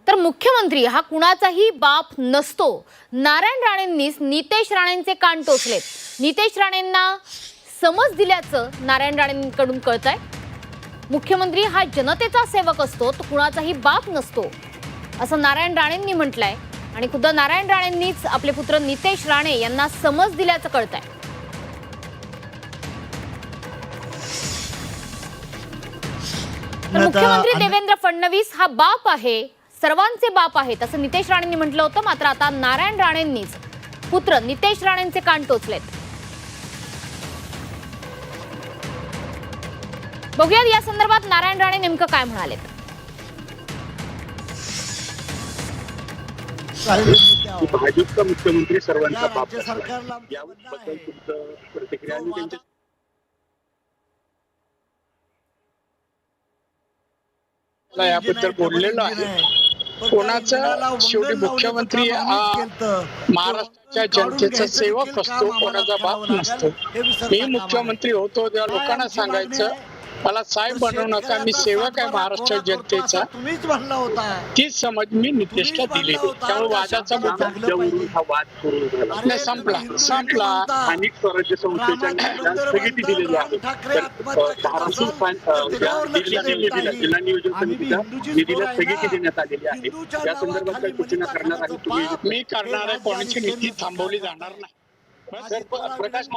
तर मुख्यमंत्री हा कुणाचाही बाप नसतो। नारायण राणेंनीच नितेश राणेंचे कान टोचलेत। नितेश राणेंना समज दिल्याचं नारायण राणेंकडून कळतंय। मुख्यमंत्री हा जनतेचा सेवक असतो, तो कुणाचाही बाप नसतो असं नारायण राणेंनी म्हटलंय आणि खुद्द नारायण राणेंनीच आपले पुत्र नितेश राणे यांना समज दिल्याचं कळतंय। तर मुख्यमंत्री देवेंद्र फडणवीस हा बाप आहे, सर्वांचे बाप आहेत असं नितेश राणेंनी म्हटलं होतं। मात्र आता नारायण राणेंनीच पुत्र नितेश राणेंचे कान टोचलेत। बघूयात या संदर्भात नारायण राणे नेमकं काय म्हणालेत। भाजपचा मुख्यमंत्री सर्वांचा बाप याबद्दल तुमचं प्रतिक्रिया आणि त्यांच्या याबद्दल बोललेलो आहे। कोणाचा शेवटी मुख्यमंत्री हा महाराष्ट्राच्या जनतेचा सेवक असतो, कोणाचा बाप नसतो। मी मुख्यमंत्री होतो तेव्हा लोकांना सांगायचं मला साहेब बनवू नका, मी सेवक आहे महाराष्ट्र जनतेचा। तीच समज मी नितेशला दिली, त्यामुळे वादाचा मुद्दा हा वाद सुरू झाला नाही, संपला। स्थानिक स्वराज्य संस्थेच्या निधीला स्थगिती दिलेली आहे। धाराशिव जिल्हा नियोजन समितीच्या निधीला स्थगिती देण्यात आलेली आहे। या संदर्भात काही सूचना करणार आहे तुम्ही? मी करणार आहे, कोणाची नीती थांबवली जाणार नाही। प्रकाश